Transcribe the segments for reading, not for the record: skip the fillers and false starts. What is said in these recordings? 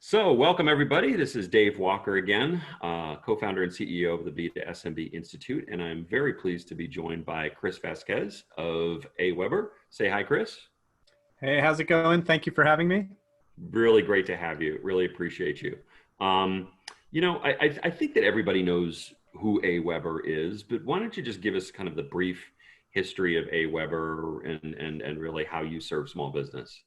So, welcome everybody. This is Dave Walker again, co-founder and CEO of the B to SMB Institute, and I'm very pleased to be joined by Chris Vasquez of AWeber. Say hi, Chris. Hey, how's it going? Thank you for having me. Really great to have you. Really appreciate you. I think that everybody knows who AWeber is, but why don't you just give us kind of the brief history of AWeber and really how you serve small business?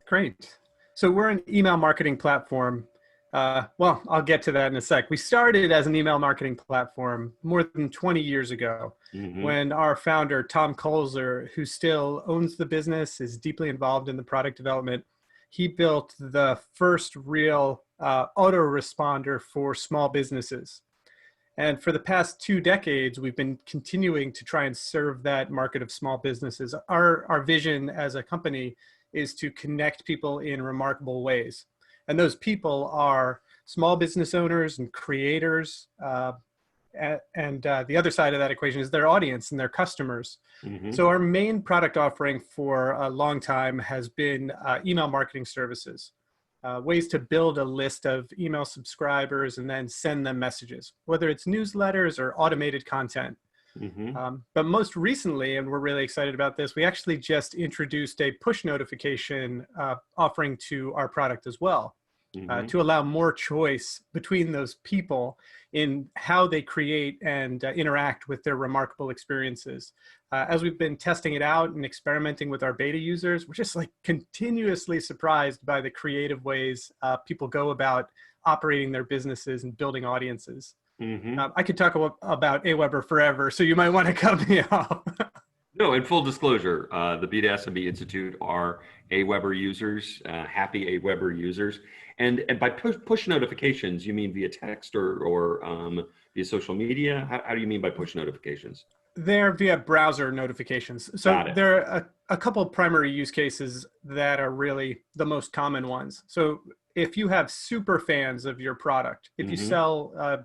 Great. So we're an email marketing platform. Well, I'll get to that in a sec. We started as an email marketing platform more than 20 years ago when our founder, Tom Colzer, who still owns the business, is deeply involved in the product development. He built the first real autoresponder for small businesses. And for the past 2 decades, we've been continuing to try and serve that market of small businesses. Our vision as a company is to connect people in remarkable ways. And those people are small business owners and creators. And the other side of that equation is their audience and their customers. So our main product offering for a long time has been email marketing services, ways to build a list of email subscribers and then send them messages, whether it's newsletters or automated content. But most recently, and we're really excited about this, we actually just introduced a push notification offering to our product as well, to allow more choice between those people in how they create and interact with their remarkable experiences. As we've been testing it out and experimenting with our beta users, we're just like continuously surprised by the creative ways people go about operating their businesses and building audiences. I could talk about AWeber forever, so you might want to cut me off. No, in full disclosure, the B to SMB Institute are AWeber users, happy AWeber users. And by push notifications, you mean via text or via social media? How do you mean by push notifications? They're via browser notifications. So there are a couple of primary use cases that are really the most common ones. So if you have super fans of your product, if you sell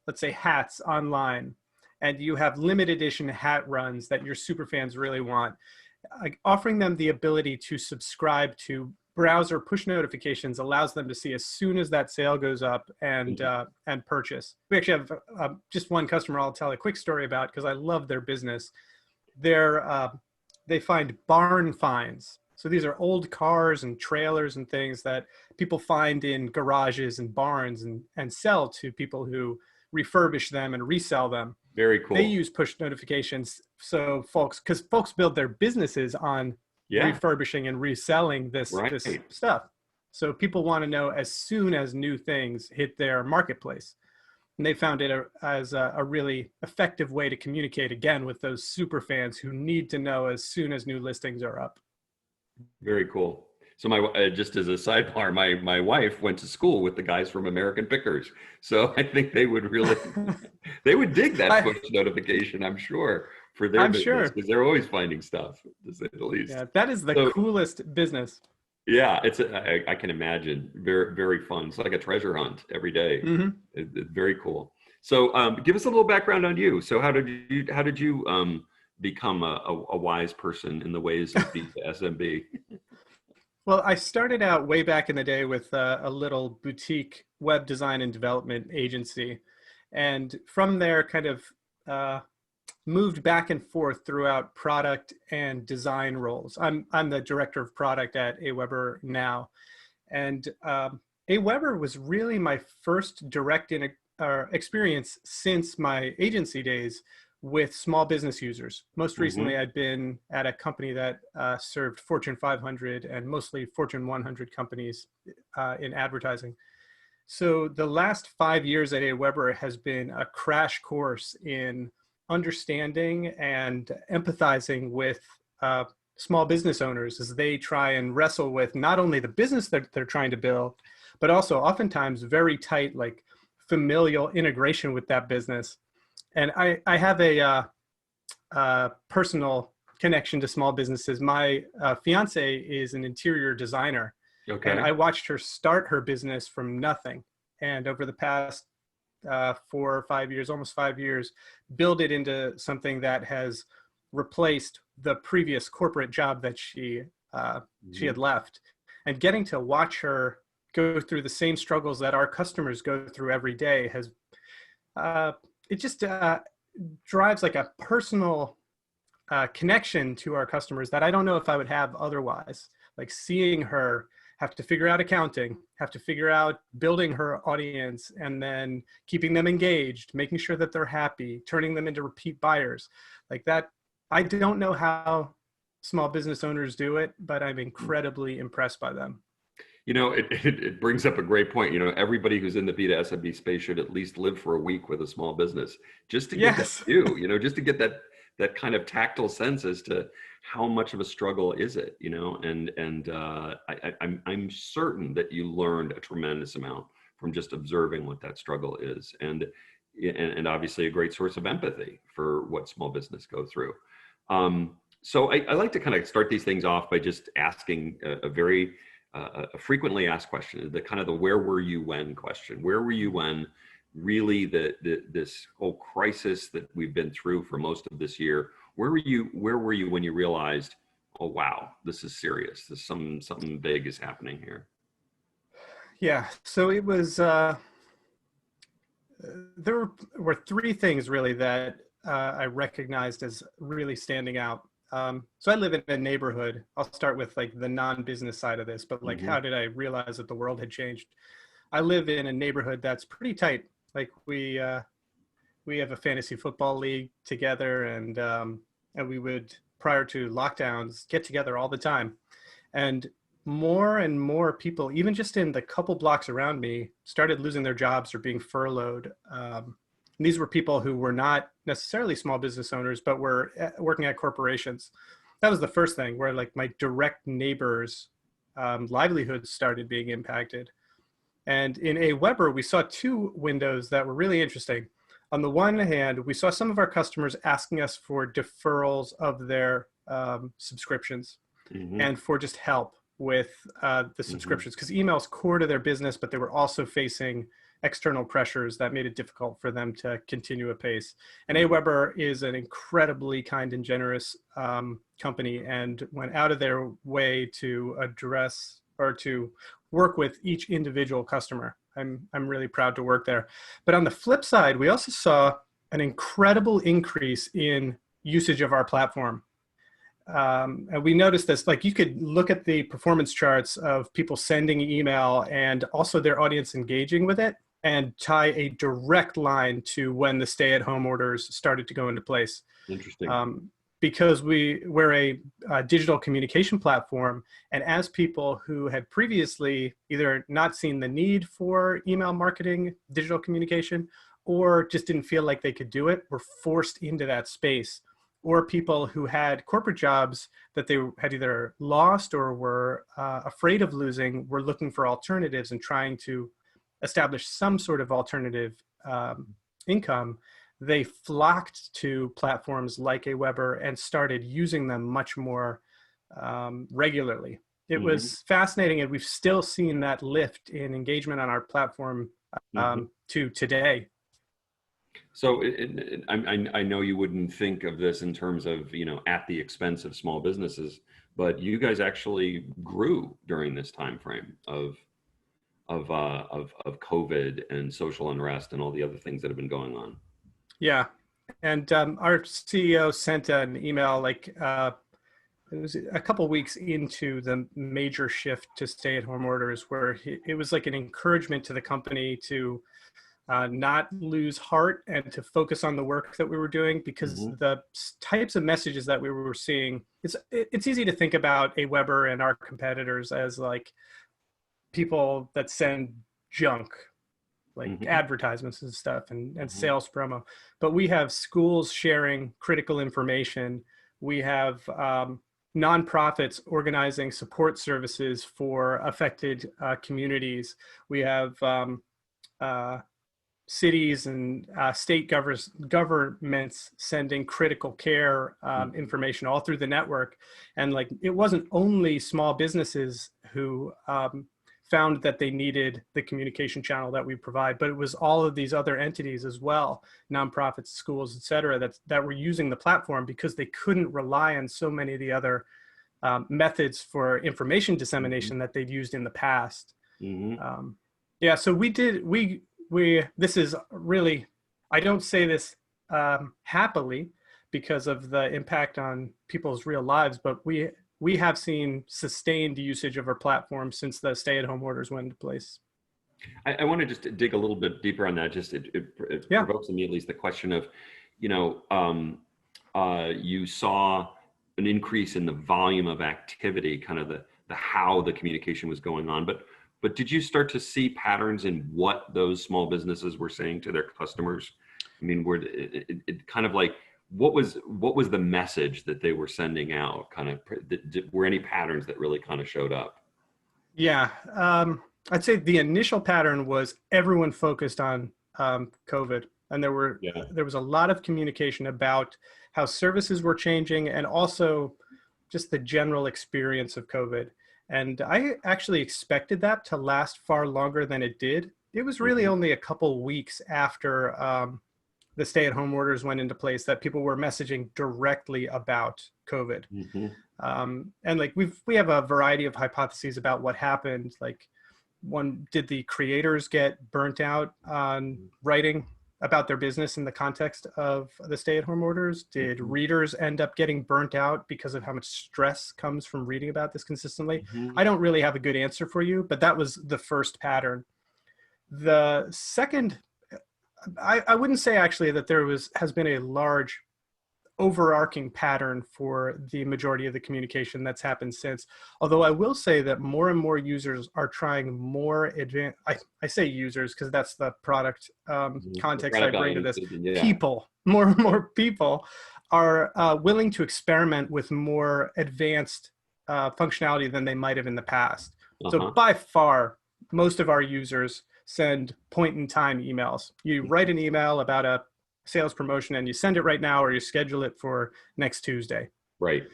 let's say hats online, and you have limited edition hat runs that your super fans really want, offering them the ability to subscribe to browser push notifications allows them to see as soon as that sale goes up and purchase. We actually have just one customer I'll tell a quick story about because I love their business. They find barn finds. So these are old cars and trailers and things that people find in garages and barns and sell to people who refurbish them and resell them. Very cool. They use push notifications so because folks build their businesses on refurbishing and reselling this stuff. So people want to know as soon as new things hit their marketplace. And they found it as a really effective way to communicate again with those super fans who need to know as soon as new listings are up. Very cool. So just as a sidebar, my wife went to school with the guys from American Pickers. So I think they would dig that push notification, I'm sure, for their business, because they're always finding stuff, to say the least. Yeah, that is the coolest business. Yeah, I can imagine. Very, very fun. It's like a treasure hunt every day. It's very cool. So give us a little background on you. So how did you become a wise person in the ways of the SMB? Well, I started out way back in the day with a little boutique web design and development agency. And from there kind of moved back and forth throughout product and design roles. I'm the director of product at AWeber now. And AWeber was really my first direct experience since my agency days with small business users. Most recently, I'd been at a company that served Fortune 500 and mostly Fortune 100 companies in advertising. So the last 5 years at AWeber has been a crash course in understanding and empathizing with small business owners as they try and wrestle with not only the business that they're trying to build, but also oftentimes very tight, like familial integration with that business. And I have a personal connection to small businesses. My fiance is an interior designer. Okay. And I watched her start her business from nothing. And over the past 4 or 5 years, almost 5 years, build it into something that has replaced the previous corporate job that she had left. And getting to watch her go through the same struggles that our customers go through every day has, it just drives like a personal connection to our customers that I don't know if I would have otherwise. Like seeing her have to figure out accounting, have to figure out building her audience, and then keeping them engaged, making sure that they're happy, turning them into repeat buyers. Like that, I don't know how small business owners do it, but I'm incredibly impressed by them. You know, it brings up a great point. You know, everybody who's in the B2 SMB space should at least live for a week with a small business just to get that Yes. view, you know, just to get that kind of tactile sense as to how much of a struggle is it, you know, and I'm certain that you learned a tremendous amount from just observing what that struggle is, and obviously a great source of empathy for what small business go through. So I like to kind of start these things off by just asking a very a frequently asked question, the kind of the where were you when question. Where were you when really this whole crisis that we've been through for most of this year? Where were you when you realized, oh wow, this is serious. This something big is happening here? Yeah. So it was there were three things really that I recognized as really standing out. So I live in a neighborhood. I'll start with like the non-business side of this, but like, how did I realize that the world had changed? I live in a neighborhood that's pretty tight. Like we have a fantasy football league together, and we would, prior to lockdowns, get together all the time. And more people, even just in the couple blocks around me, started losing their jobs or being furloughed. And these were people who were not necessarily small business owners, but were working at corporations. That was the first thing, where like my direct neighbors' livelihoods started being impacted. And in AWeber, we saw two windows that were really interesting. On the one hand, we saw some of our customers asking us for deferrals of their subscriptions and for just help with the subscriptions, because email is core to their business, but they were also facing external pressures that made it difficult for them to continue apace. And AWeber is an incredibly kind and generous company, and went out of their way to address or to work with each individual customer. I'm really proud to work there. But on the flip side, we also saw an incredible increase in usage of our platform. And we noticed this, like you could look at the performance charts of people sending email and also their audience engaging with it, and tie a direct line to when the stay-at-home orders started to go into place. Interesting. Because we're a digital communication platform, and as people who had previously either not seen the need for email marketing, digital communication, or just didn't feel like they could do it, were forced into that space. Or people who had corporate jobs that they had either lost or were afraid of losing, were looking for alternatives and trying to establish some sort of alternative income. They flocked to platforms like AWeber and started using them much more regularly. It was fascinating, and we've still seen that lift in engagement on our platform to today. So I know you wouldn't think of this in terms of, you know, at the expense of small businesses, but you guys actually grew during this time frame of COVID and social unrest and all the other things that have been going on. Yeah, and our CEO sent an email like it was a couple weeks into the major shift to stay-at-home orders, where it was like an encouragement to the company to not lose heart and to focus on the work that we were doing, because the types of messages that we were seeing, it's easy to think about AWeber and our competitors as like people that send junk, like advertisements and stuff, and sales promo. But we have schools sharing critical information. We have nonprofits organizing support services for affected communities. We have cities and state governments sending critical care information all through the network. And like, it wasn't only small businesses who found that they needed the communication channel that we provide, but it was all of these other entities as well, nonprofits, schools, et cetera, that were using the platform because they couldn't rely on so many of the other methods for information dissemination that they'd used in the past. Hmm. Yeah, so this is really, I don't say this happily because of the impact on people's real lives, but we have seen sustained usage of our platform since the stay-at-home orders went into place. I want to just dig a little bit deeper on that. Just it Yeah. provokes in me at least the question of, you know, you saw an increase in the volume of activity, kind of the how the communication was going on, but did you start to see patterns in what those small businesses were saying to their customers? I mean, it kind of like what was the message that they were sending out? Kind of were any patterns that really kind of showed up? Yeah. I'd say the initial pattern was everyone focused on COVID, and Yeah. there was a lot of communication about how services were changing and also just the general experience of COVID. And I actually expected that to last far longer than it did. It was really Hmm. only a couple weeks after the stay-at-home orders went into place that people were messaging directly about COVID. Hmm. And like we have a variety of hypotheses about what happened. Like, one, did the creators get burnt out on writing about their business in the context of the stay-at-home orders? Did Hmm. readers end up getting burnt out because of how much stress comes from reading about this consistently? Hmm. I don't really have a good answer for you, but that was the first pattern. The second, I wouldn't say actually that has been a large overarching pattern for the majority of the communication that's happened since. Although I will say that more and more users are trying more advanced, I say users because that's the product The context I product bring to this. audience, yeah. People, more and more people are willing to experiment with more advanced functionality than they might have in the past. So Uh-huh. by far, most of our users send point in time emails. You write an email about a sales promotion and you send it right now or you schedule it for next Tuesday. Right.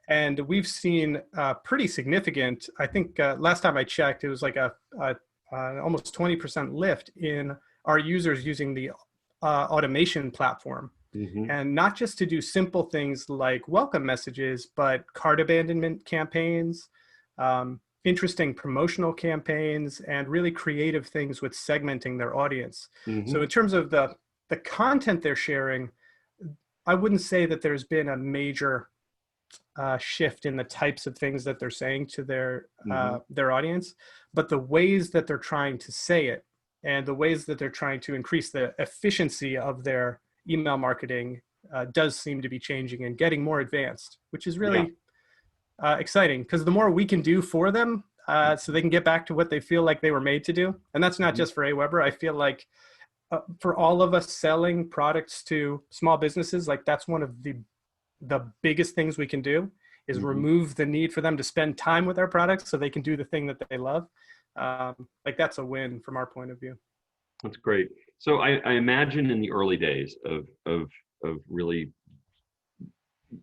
And we've seen pretty significant, I think last time I checked, it was like a almost 20% lift in our users using the automation platform. Hmm. And not just to do simple things like welcome messages, but cart abandonment campaigns, interesting promotional campaigns, and really creative things with segmenting their audience. So Hmm. in terms of the content they're sharing, I wouldn't say that there's been a major shift in the types of things that they're saying to Hmm. their audience, but the ways that they're trying to say it and the ways that they're trying to increase the efficiency of their email marketing does seem to be changing and getting more advanced, which is Yeah. really exciting because the more we can do for them, so they can get back to what they feel like they were made to do, and that's not Mhm. just for AWeber. I feel like for all of us selling products to small businesses, like that's one of the biggest things we can do is Mhm. remove the need for them to spend time with our products so they can do the thing that they love. Like that's a win from our point of view. That's great. So I imagine in the early days of really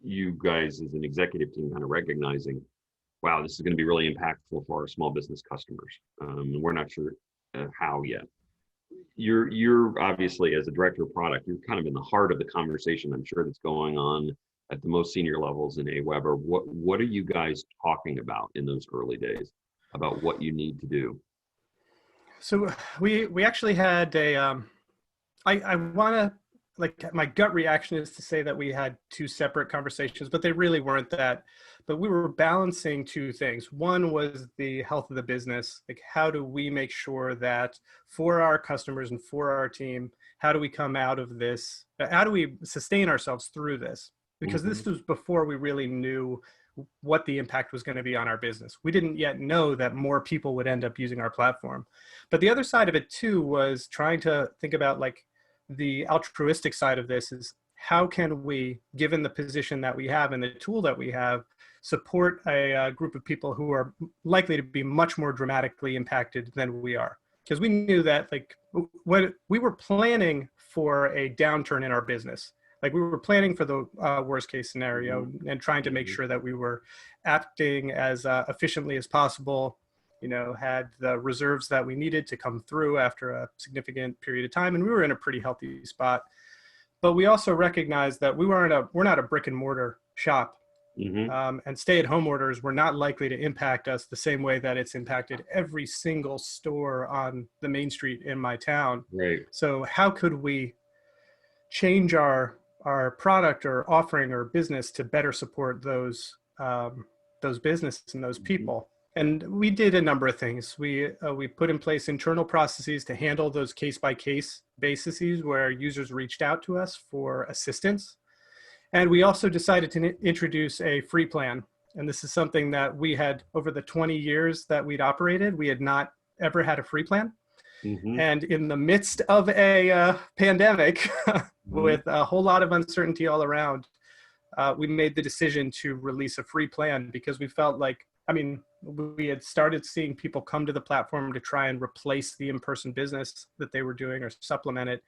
you guys as an executive team kind of recognizing, wow, this is going to be really impactful for our small business customers. And we're not sure how yet. You're obviously as a director of product, you're kind of in the heart of the conversation. I'm sure that's going on at the most senior levels in AWeber. What are you guys talking about in those early days about what you need to do? So we actually had a I want to, like, my gut reaction is to say that we had two separate conversations, but they really weren't that. But we were balancing two things. One was the health of the business. Like, how do we make sure that for our customers and for our team, how do we come out of this? How do we sustain ourselves through this? Because Hmm. this was before we really knew what the impact was going to be on our business. We didn't yet know that more people would end up using our platform. But the other side of it too was trying to think about, like, the altruistic side of this is how can we, given the position that we have and the tool that we have, support a group of people who are likely to be much more dramatically impacted than we are. Because we knew that, like, when we were planning for a downturn in our business, like we were planning for the worst case scenario and trying to make Hmm. sure that we were acting as efficiently as possible, you know, had the reserves that we needed to come through after a significant period of time, and we were in a pretty healthy spot. But we also recognized that we're not a brick and mortar shop. Mm-hmm. And stay-at-home orders were not likely to impact us the same way that it's impacted every single store on the main street in my town. Right. So how could we change our product or offering or business to better support those businesses and those Mm-hmm. people? And we did a number of things. We put in place internal processes to handle those case-by-case bases where users reached out to us for assistance. And we also decided to introduce a free plan. And this is something that we had, over the 20 years that we'd operated, we had not ever had a free plan. Mm-hmm. And in the midst of a pandemic, Mm-hmm. with a whole lot of uncertainty all around, we made the decision to release a free plan because we felt like, I mean, we had started seeing people come to the platform to try and replace the in-person business that they were doing or supplement it.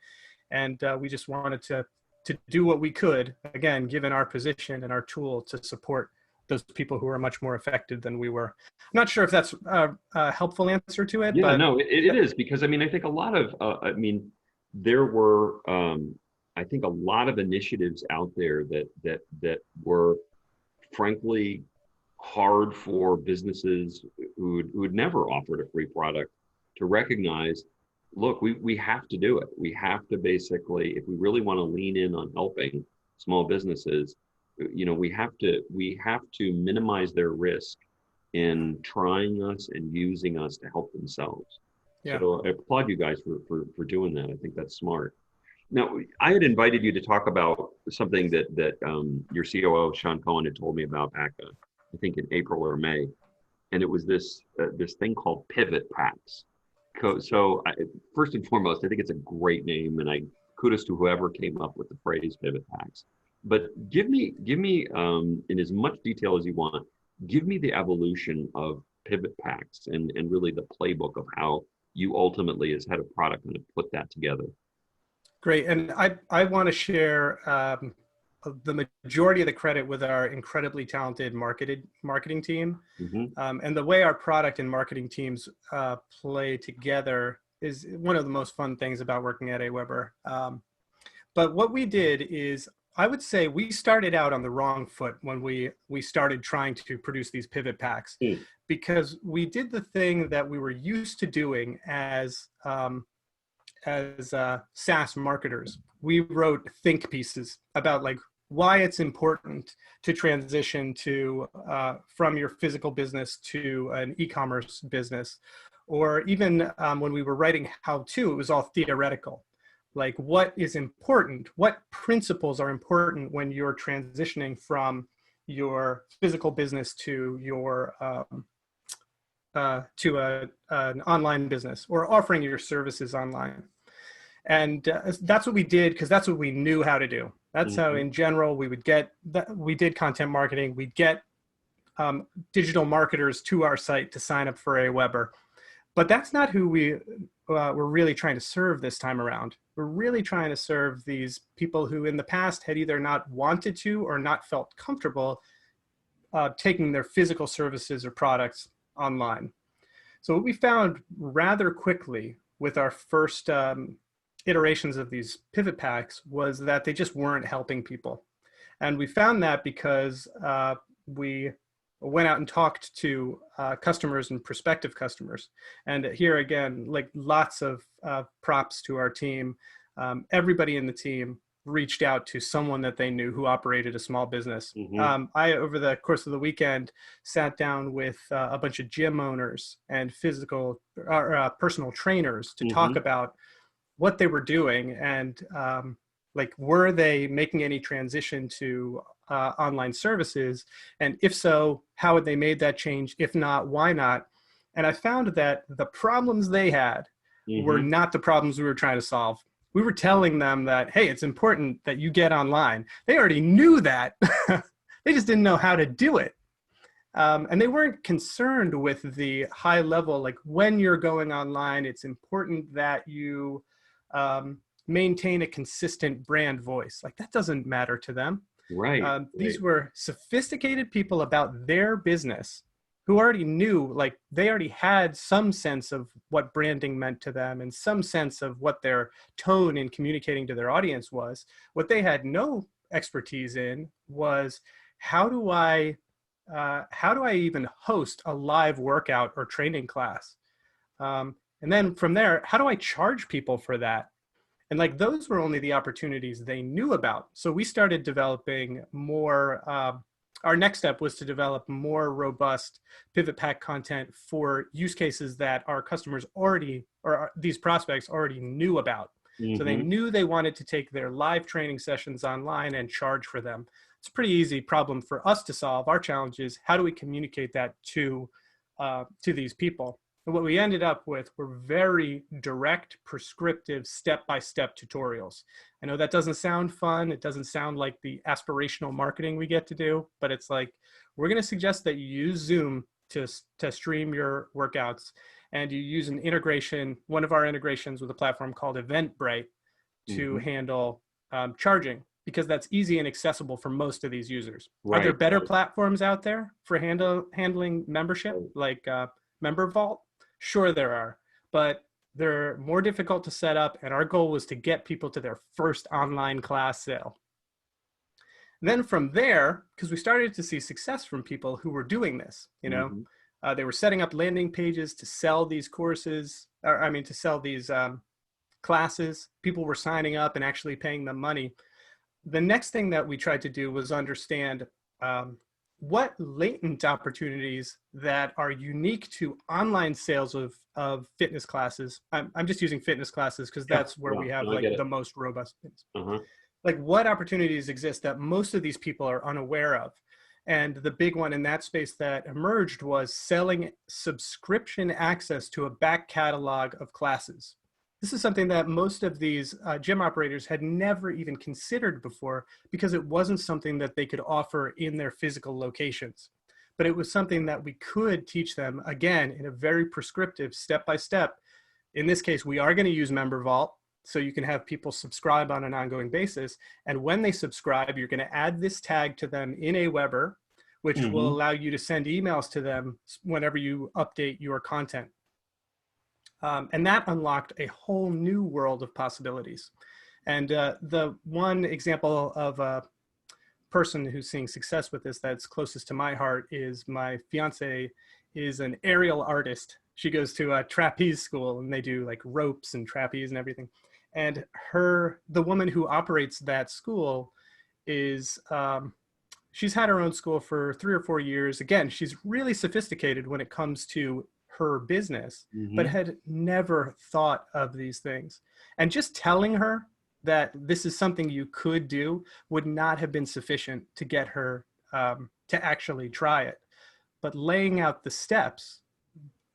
And we just wanted to do what we could, again, given our position and our tool, to support those people who are much more affected than we were. I'm not sure if that's a helpful answer to it. Yeah, but no, it is, because I mean, I think a lot of, there were, I think, a lot of initiatives out there that were, frankly, hard for businesses who had never offered a free product to recognize. Look, we have to do it. We have to, basically, if we really want to lean in on helping small businesses, we have to minimize their risk in trying us and using us to help themselves. Yeah. So I applaud you guys for doing that. I think that's smart. Now, I had invited you to talk about something that your COO, Sean Cohen, had told me about back, I think in April or May, and it was this thing called pivot packs. So first and foremost, I think it's a great name, and I kudos to whoever came up with the phrase pivot packs. But give me in as much detail as you want, give me the evolution of pivot packs and really the playbook of how you ultimately, as head of product, going to put that together. Great. And I want to share the majority of the credit with our incredibly talented marketing team. Mm-hmm. And the way our product and marketing teams play together is one of the most fun things about working at AWeber. But what we did is, I would say we started out on the wrong foot when we started trying to produce these pivot packs, because we did the thing that we were used to doing as SaaS marketers. We wrote think pieces about like why it's important to transition to from your physical business to an e-commerce business, or even when we were writing how-to, it was all theoretical. Like, what is important? What principles are important when you're transitioning from your physical business to your an online business, or offering your services online? And that's what we did, because that's what we knew how to do. That's how, in general, we would get that. We did content marketing. We'd get digital marketers to our site to sign up for AWeber. But that's not who we were really trying to serve this time around. We're really trying to serve these people who in the past had either not wanted to or not felt comfortable taking their physical services or products online. So what we found rather quickly with our first iterations of these pivot packs was that they just weren't helping people. And we found that because we went out and talked to customers and prospective customers. And here again, like, lots of props to our team. Everybody in the team reached out to someone that they knew who operated a small business. I, over the course of the weekend, sat down with a bunch of gym owners and personal trainers to talk about what they were doing, and like, were they making any transition to online services? And if so, how had they made that change? If not, why not? And I found that the problems they had were not the problems we were trying to solve. We were telling them that, hey, it's important that you get online. They already knew that. They just didn't know how to do it. And they weren't concerned with the high level, like, when you're going online, it's important that you maintain a consistent brand voice. Like, that doesn't matter to them. Right. These were sophisticated people about their business who already knew, like, they already had some sense of what branding meant to them and some sense of what their tone in communicating to their audience was. What they had no expertise in was how do I even host a live workout or training class? And then from there, how do I charge people for that? And like those were only the opportunities they knew about. So we started developing more. Our next step was to develop more robust pivot pack content for use cases that our customers already, or these prospects already knew about. So they knew they wanted to take their live training sessions online and charge for them. It's a pretty easy problem for us to solve. Our challenge is how do we communicate that to these people? And what we ended up with were very direct, prescriptive, step-by-step tutorials. I know that doesn't sound fun. It doesn't sound like the aspirational marketing we get to do, but it's like, we're going to suggest that you use Zoom to stream your workouts, and you use an integration, one of our integrations with a platform called Eventbrite to handle charging, because that's easy and accessible for most of these users. Are there better platforms out there for handling membership, like Member Vault? Sure there are, but they're more difficult to set up, and our goal was to get people to their first online class sale. Then from there, because we started to see success from people who were doing this, you know, they were setting up landing pages to sell these courses, or I mean, to sell these classes. People were signing up and actually paying them money. The next thing that we tried to do was understand what latent opportunities that are unique to online sales of fitness classes. I'm just using fitness classes because that's where we have like the most robust fitness. Like what opportunities exist that most of these people are unaware of. And the big one in that space that emerged was selling subscription access to a back catalog of classes. This is something that most of these gym operators had never even considered before, because it wasn't something that they could offer in their physical locations. But it was something that we could teach them, again, in a very prescriptive, step-by-step. In this case, we are going to use Member Vault, so you can have people subscribe on an ongoing basis. And when they subscribe, you're going to add this tag to them in AWeber, which will allow you to send emails to them whenever you update your content. And that unlocked a whole new world of possibilities. And the one example of a person who's seeing success with this that's closest to my heart is my fiance is an aerial artist. She goes to a trapeze school, and they do like ropes and trapeze and everything. And the woman who operates that school is, she's had her own school for 3 or 4 years. Again, she's really sophisticated when it comes to her business, but had never thought of these things. And just telling her that this is something you could do would not have been sufficient to get her to actually try it. But laying out the steps,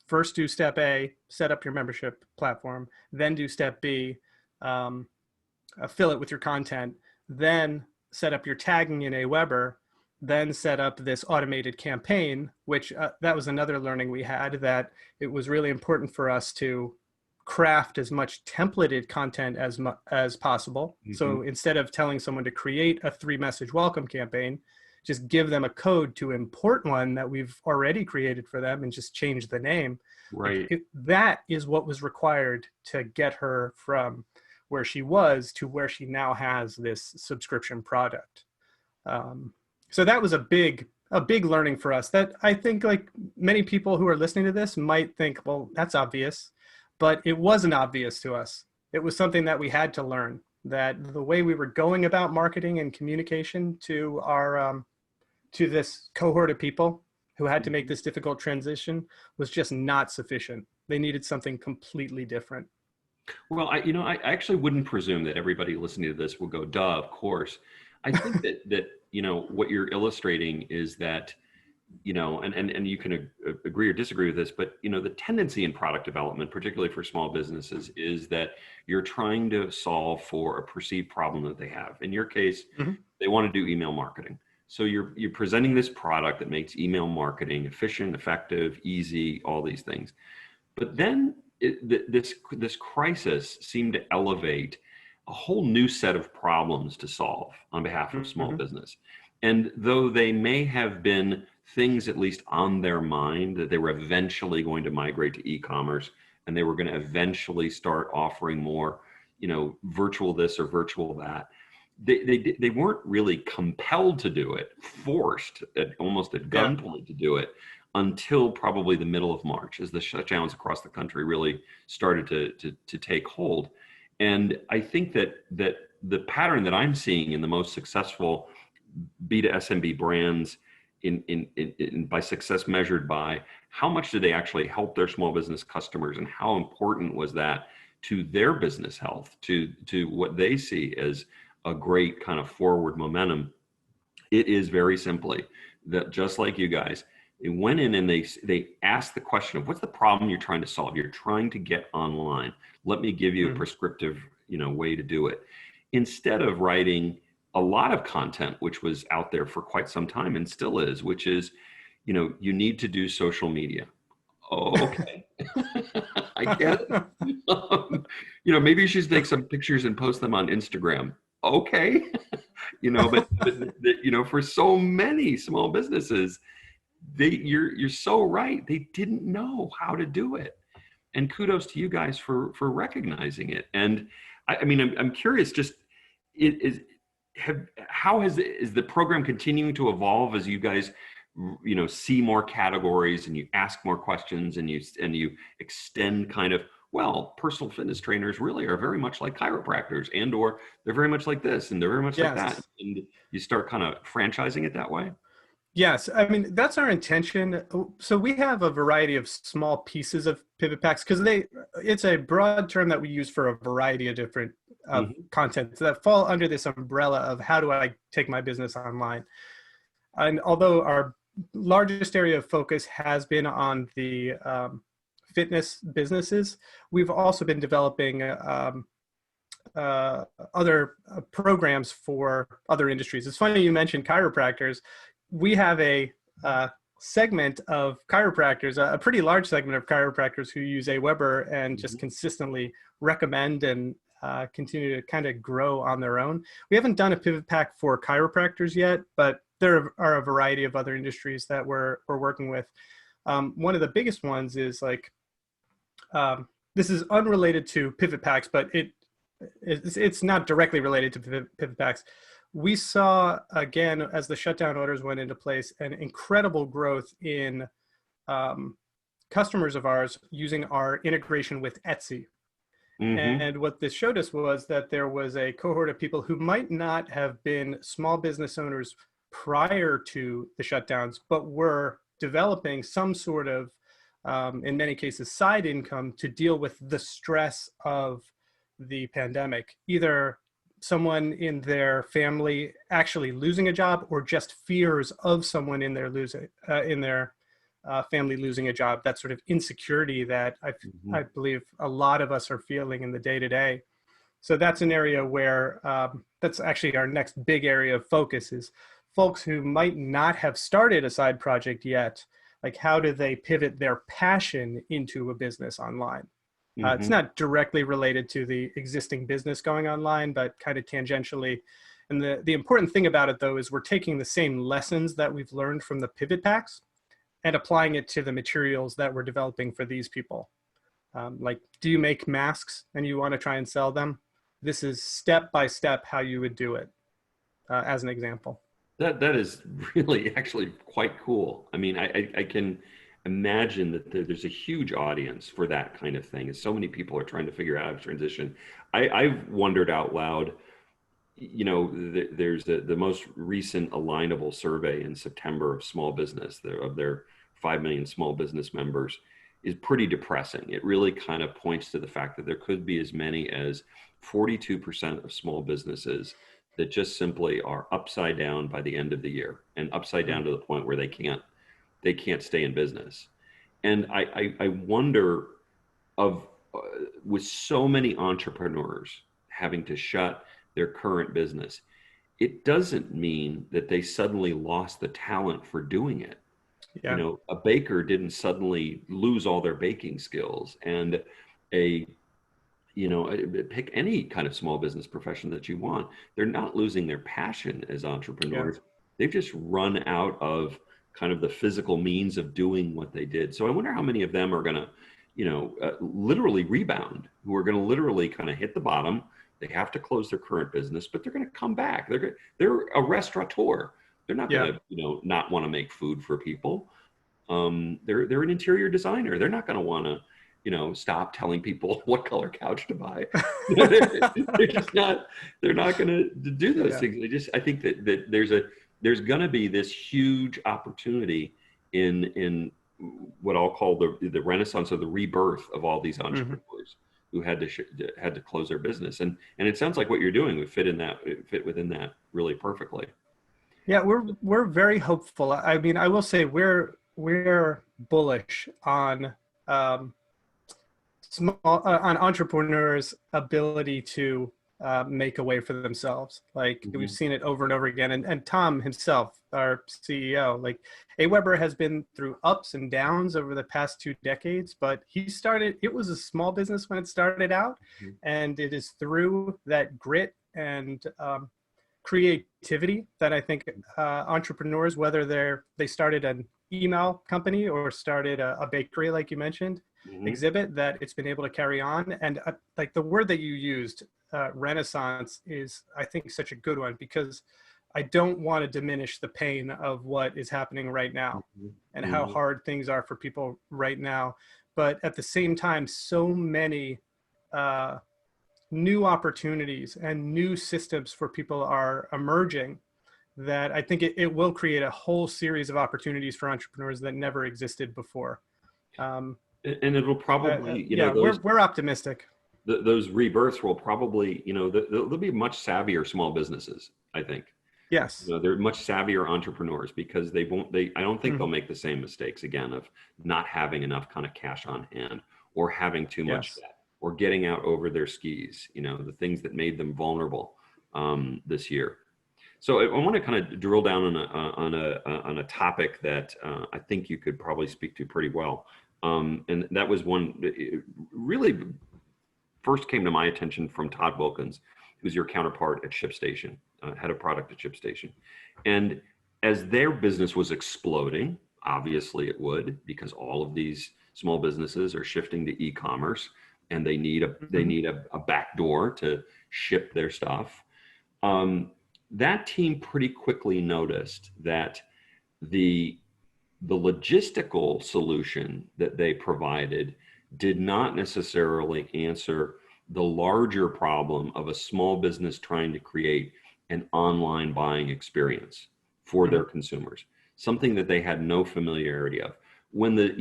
first do step A, set up your membership platform, then do step B, fill it with your content, then set up your tagging in AWeber, then set up this automated campaign, which that was another learning we had, that it was really important for us to craft as much templated content as possible. So instead of telling someone to create a 3-message welcome campaign, just give them a code to import one that we've already created for them and just change the name. Right. That is what was required to get her from where she was to where she now has this subscription product. So that was a big learning for us, that I think like many people who are listening to this might think, well, that's obvious, but it wasn't obvious to us. It was something that we had to learn, that the way we were going about marketing and communication to our, to this cohort of people who had to make this difficult transition was just not sufficient. They needed something completely different. Well, I actually wouldn't presume that everybody listening to this will go, duh, of course. I think that what you're illustrating is that, and you can agree or disagree with this, but, the tendency in product development, particularly for small businesses, is that you're trying to solve for a perceived problem that they have. In your case, they want to do email marketing. So you're presenting this product that makes email marketing efficient, effective, easy, all these things. But then this crisis seemed to elevate a whole new set of problems to solve on behalf of small business. And though they may have been things at least on their mind, that they were eventually going to migrate to e-commerce, and they were going to eventually start offering more, virtual this or virtual that, they weren't really compelled to do it, forced almost at Yeah. gunpoint to do it until probably the middle of March, as the shutdowns across the country really started to take hold. And I think that the pattern that I'm seeing in the most successful B to SMB brands by success measured by how much do they actually help their small business customers, and how important was that to their business health, to what they see as a great kind of forward momentum. It is very simply that, just like you guys, they went in and they asked the question of, what's the problem you're trying to solve? You're trying to get online. Let me give you a prescriptive, way to do it. Instead of writing a lot of content, which was out there for quite some time and still is, which is, you need to do social media. Oh, okay. I get it. Maybe you should take some pictures and post them on Instagram. Okay. But for so many small businesses, you're so right. They didn't know how to do it. And kudos to you guys for recognizing it. And I'm curious, just is the program continuing to evolve as you guys see more categories and you ask more questions and you extend kind of, well, personal fitness trainers really are very much like chiropractors, and or they're very much like this and they're very much like that, and you start kind of franchising it that way? Yes, that's our intention. So we have a variety of small pieces of pivot packs, because it's a broad term that we use for a variety of different content that fall under this umbrella of how do I take my business online. And although our largest area of focus has been on the fitness businesses, we've also been developing other programs for other industries. It's funny you mentioned chiropractors. We have a segment of chiropractors, a pretty large segment of chiropractors who use AWeber and just consistently recommend and continue to kind of grow on their own. We haven't done a pivot pack for chiropractors yet, but there are a variety of other industries that we're working with. One of the biggest ones is this is unrelated to pivot packs, but it's not directly related to pivot packs. We saw, again, as the shutdown orders went into place, an incredible growth in customers of ours using our integration with Etsy. And what this showed us was that there was a cohort of people who might not have been small business owners prior to the shutdowns, but were developing some sort of, in many cases, side income to deal with the stress of the pandemic, either someone in their family actually losing a job, or just fears of someone in their family losing a job. That sort of insecurity that I believe a lot of us are feeling in the day-to-day. So that's an area where that's actually our next big area of focus, is folks who might not have started a side project yet. Like, how do they pivot their passion into a business online? It's not directly related to the existing business going online, but kind of tangentially. And the important thing about it, though, is we're taking the same lessons that we've learned from the pivot packs and applying it to the materials that we're developing for these people. Like, do you make masks and you want to try and sell them? This is step by step how you would do it, as an example. That is really actually quite cool. I can imagine that there's a huge audience for that kind of thing, and so many people are trying to figure out how to transition. I've wondered out loud, there's the most recent Alignable survey in September of small business, of their 5 million small business members, is pretty depressing. It really kind of points to the fact that there could be as many as 42% of small businesses that just simply are upside down by the end of the year, and upside down to the point where they can't stay in business. And I wonder, with so many entrepreneurs having to shut their current business, it doesn't mean that they suddenly lost the talent for doing it. Yeah. A baker didn't suddenly lose all their baking skills, and pick any kind of small business profession that you want. They're not losing their passion as entrepreneurs. They've just run out of kind of the physical means of doing what they did. So I wonder how many of them are going to literally rebound, who are going to literally kind of hit the bottom. They have to close their current business, but they're going to come back. They're a restaurateur. They're not going to, not want to make food for people. They're an interior designer. They're not going to want to, stop telling people what color couch to buy. They're just not. They're not going to do those things. I think that there's going to be this huge opportunity in what I'll call the renaissance or the rebirth of all these entrepreneurs who had to close their business. And it sounds like what you're doing would fit within that really perfectly. Yeah, we're very hopeful. I mean, I will say we're bullish on on entrepreneurs' ability to make a way for themselves. Like we've seen it over and over again. And Tom himself, our CEO, like AWeber has been through ups and downs over the past 2 decades, but it was a small business when it started out. And it is through that grit and creativity that I think entrepreneurs, whether they started an email company or started a bakery, like you mentioned, exhibit, that it's been able to carry on. And like the word that you used, renaissance, is, I think, such a good one, because I don't want to diminish the pain of what is happening right now and how hard things are for people right now. But at the same time, so many new opportunities and new systems for people are emerging that I think it will create a whole series of opportunities for entrepreneurs that never existed before. And it'll probably, we're optimistic. Those rebirths will probably, there'll be much savvier small businesses, I think. Yes. They're much savvier entrepreneurs because I don't think they'll make the same mistakes again of not having enough kind of cash on hand, or having too much debt, or getting out over their skis, the things that made them vulnerable this year. So I want to kind of drill down on a topic that I think you could probably speak to pretty well. And that was one that really first came to my attention from Todd Wilkins, who's your counterpart at ShipStation, head of product at ShipStation. And as their business was exploding, obviously it would, because all of these small businesses are shifting to e-commerce, and they need a back door to ship their stuff. That team pretty quickly noticed that the logistical solution that they provided did not necessarily answer the larger problem of a small business trying to create an online buying experience for their consumers, something that they had no familiarity of. When the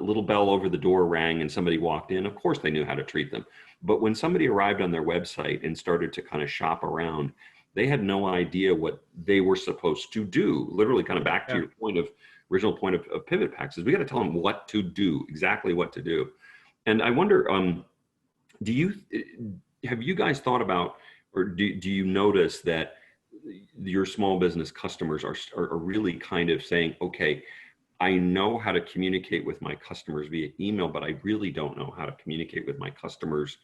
little bell over the door rang and somebody walked in, of course they knew how to treat them. But when somebody arrived on their website and started to kind of shop around, they had no idea what they were supposed to do. Literally, kind of back to your original point of Pivot Packs, is we got to tell them what to do, exactly what to do. And I wonder, have you guys thought about, or do you notice that your small business customers are really kind of saying, okay, I know how to communicate with my customers via email, but I really don't know how to communicate with my customers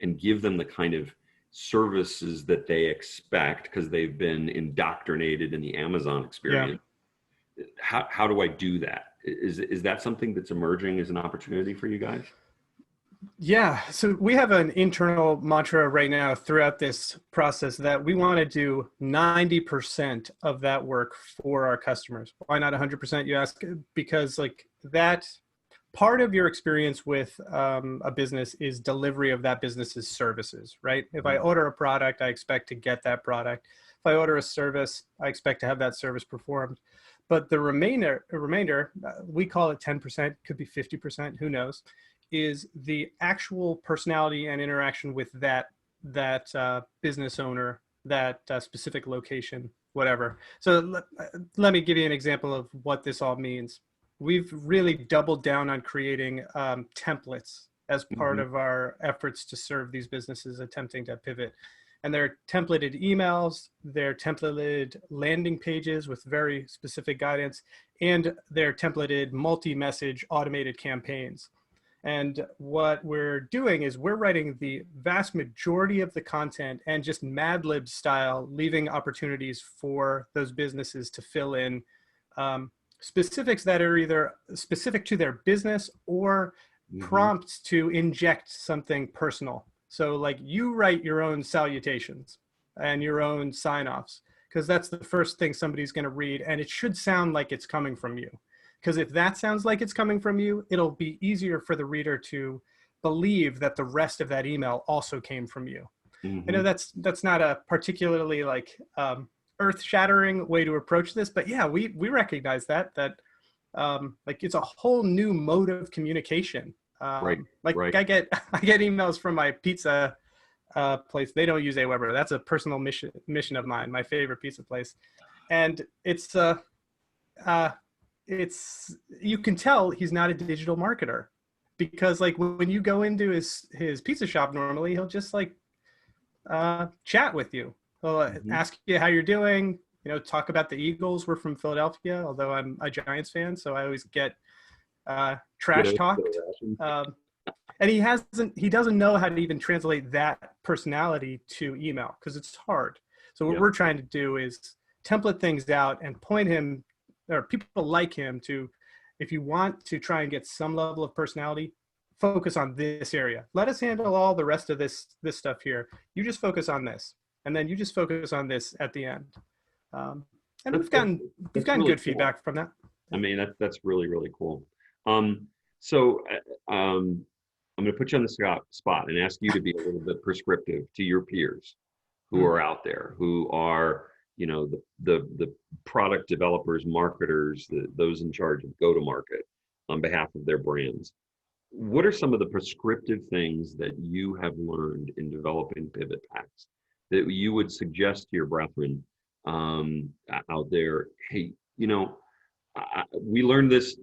and give them the kind of services that they expect because they've been indoctrinated in the Amazon experience. How do I do that? Is that something that's emerging as an opportunity for you guys? Yeah, so we have an internal mantra right now throughout this process that we want to do 90% of that work for our customers. Why not 100%, you ask? Because like that part of your experience with a business is delivery of that business's services, right? If I order a product, I expect to get that product. If I order a service, I expect to have that service performed. But the remainder, we call it 10%, could be 50%, who knows, is the actual personality and interaction with that business owner, that specific location, whatever. So let me give you an example of what this all means. We've really doubled down on creating templates as part of our efforts to serve these businesses attempting to pivot. And they're templated emails, they're templated landing pages with very specific guidance, and they're templated multi-message automated campaigns. And what we're doing is we're writing the vast majority of the content and just Mad Lib style, leaving opportunities for those businesses to fill in specifics that are either specific to their business or Hmm. prompts to inject something personal. So like you write your own salutations and your own sign-offs, because that's the first thing somebody's going to read, and it should sound like it's coming from you. Because if that sounds like it's coming from you, it'll be easier for the reader to believe that the rest of that email also came from you. I know Hmm. that's not a particularly like earth-shattering way to approach this, but yeah, we recognize that like it's a whole new mode of communication. Right. Like Right. I get emails from my pizza place. They don't use AWeber. That's a personal mission of mine. My favorite pizza place, and uh, it's you can tell he's not a digital marketer, because like when you go into his pizza shop normally, he'll just like chat with you. He'll Hmm. ask you how you're doing. You know, talk about the Eagles. We're from Philadelphia, although I'm a Giants fan, so I always get Get trash a talked. ration. And he doesn't know how to even translate that personality to email because it's hard. So what Yep. we're trying to do is template things out and point him, or people like him, to, if you want to try and get some level of personality, focus on this area. Let us handle all the rest of this stuff here. You just focus on this, and then you just focus on this at the end. Um, and That's that's we've that's gotten really good cool. feedback from that. I mean, that's really, really cool. Um, so I'm going to put you on the spot and ask you to be a little bit prescriptive to your peers who Mm. are out there, who are, the product developers, marketers, those in charge of go to market on behalf of their brands. What are some of the prescriptive things that you have learned in developing pivot packs that you would suggest to your brethren out there? Hey, we learned this.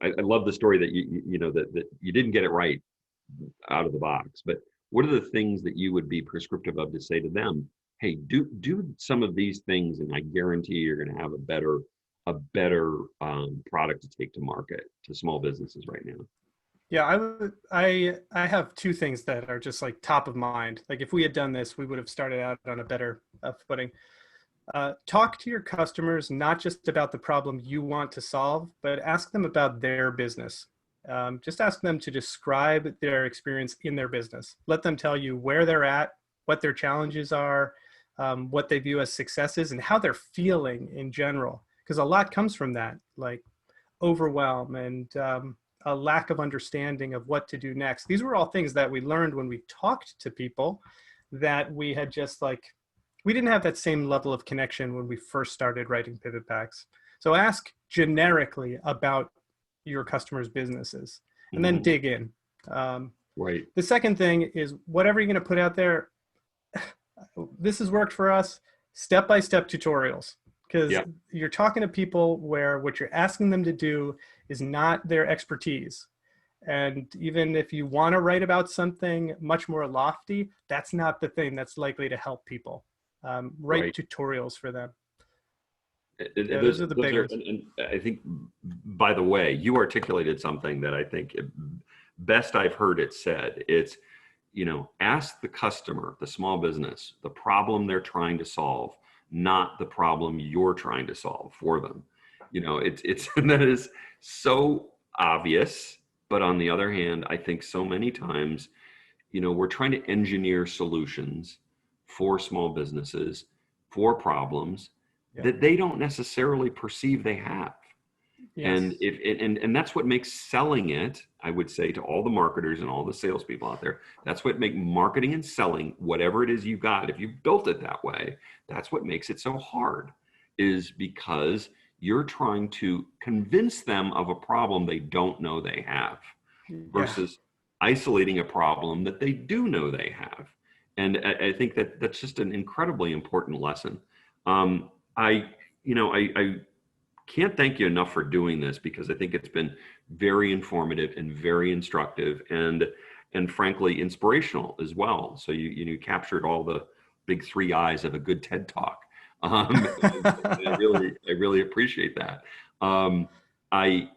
I love the story that that you didn't get it right out of the box. But what are the things that you would be prescriptive of to say to them? Hey, do some of these things, and I guarantee you're going to have a better product to take to market to small businesses right now. Yeah, I have two things that are just like top of mind. Like if we had done this, we would have started out on a better footing. Talk to your customers not just about the problem you want to solve, but ask them about their business. Just ask them to describe their experience in their business. Let them tell you where they're at, what their challenges are, what they view as successes, and how they're feeling in general. Because a lot comes from that, like overwhelm and a lack of understanding of what to do next. These were all things that we learned when we talked to people that we had just like, we didn't have that same level of connection when we first started writing pivot packs. So ask generically about your customers' businesses and then Hmm. dig in. Um, Right. the second thing is whatever you're going to put out there, this has worked for us, step-by-step tutorials, because Yeah. you're talking to people where what you're asking them to do is not their expertise. And even if you want to write about something much more lofty, that's not the thing that's likely to help people. Write Right. tutorials for them. And Yeah, those those are the those big are, ones. and I think, by the way, you articulated something that I think best I've heard it said. It's, ask the customer, the small business, the problem they're trying to solve, not the problem you're trying to solve for them. It's and that is so obvious, but on the other hand, I think so many times, we're trying to engineer solutions for small businesses for problems Yeah. that they don't necessarily perceive they have. And Yes. and that's what makes selling it, I would say to all the marketers and all the salespeople out there, that's what make marketing and selling whatever it is you got. If you built it that way, that's what makes it so hard, is because you're trying to convince them of a problem they don't know they have Yeah. versus isolating a problem that they do know they have. And I think that that's just an incredibly important lesson. I, I can't thank you enough for doing this, because I think it's been very informative and very instructive and frankly inspirational as well. So you captured all the big three eyes of a good TED talk. And I really appreciate that. Um, I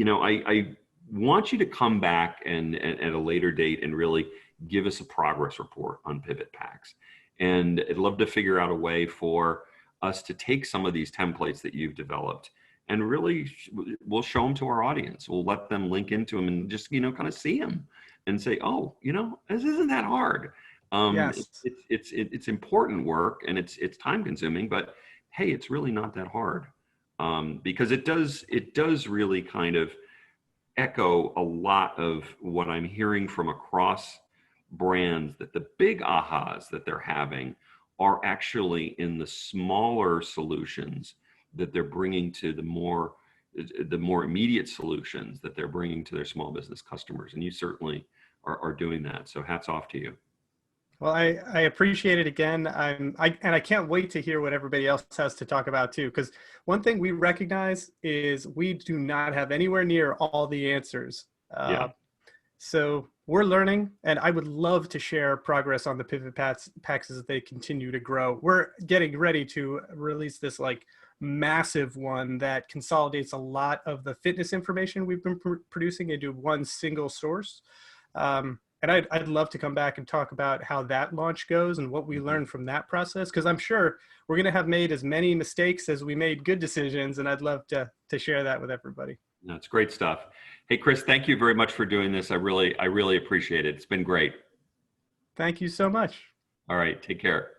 I want you to come back and at a later date and really give us a progress report on pivot packs. And I'd love to figure out a way for us to take some of these templates that you've developed and really we'll show them to our audience. We'll let them link into them and just, kind of see them and say, oh, this isn't that hard. Yes. It's important work, and it's time consuming, but hey, it's really not that hard. Because it does really kind of echo a lot of what I'm hearing from across brands, that the big ahas that they're having are actually in the smaller solutions that they're bringing to the more immediate solutions that they're bringing to their small business customers. And you certainly are doing that. So hats off to you. Well, I appreciate it again. And I can't wait to hear what everybody else has to talk about too. Because one thing we recognize is we do not have anywhere near all the answers. Yeah. So we're learning, and I would love to share progress on the pivot packs as they continue to grow. We're getting ready to release this like massive one that consolidates a lot of the fitness information we've been producing into one single source. And I'd love to come back and talk about how that launch goes and what we learned from that process, because I'm sure we're going to have made as many mistakes as we made good decisions, and I'd love to share that with everybody. That's great stuff. Hey, Chris, thank you very much for doing this. I really appreciate it. It's been great. Thank you so much. All right, take care.